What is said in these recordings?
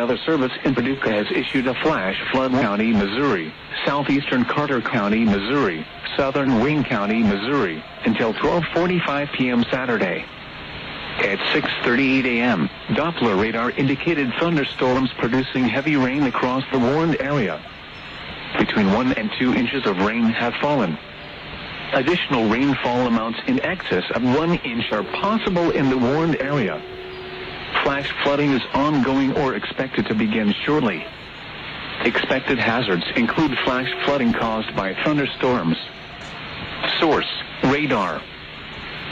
Weather Service in Paducah has issued a flash flood County, Missouri, southeastern Carter County, Missouri, southern Wayne County, Missouri, until 12:45 p.m. Saturday. At 6:38 a.m., Doppler radar indicated thunderstorms producing heavy rain across the warned area. Between 1 and 2 inches of rain have fallen. Additional rainfall amounts in excess of 1 inch are possible in the warned area. Flash flooding is ongoing or expected to begin shortly. Expected hazards include flash flooding caused by thunderstorms. Source: radar.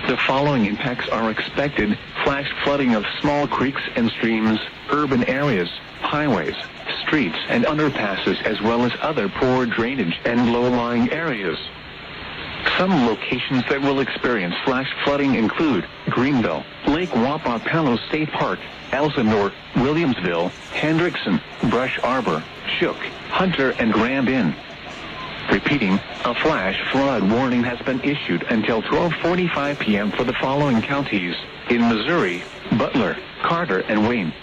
The following impacts are expected: flash flooding of small creeks and streams, urban areas, highways, streets and underpasses, as well as other poor drainage and low-lying areas. Some locations that will experience flash flooding include Greenville, Lake Wappapello State Park, Elsinore, Williamsville, Hendrickson, Brush Arbor, Shook, Hunter, and Grand Inn. Repeating, a flash flood warning has been issued until 12:45 p.m. for the following counties: in Missouri, Butler, Carter, and Wayne.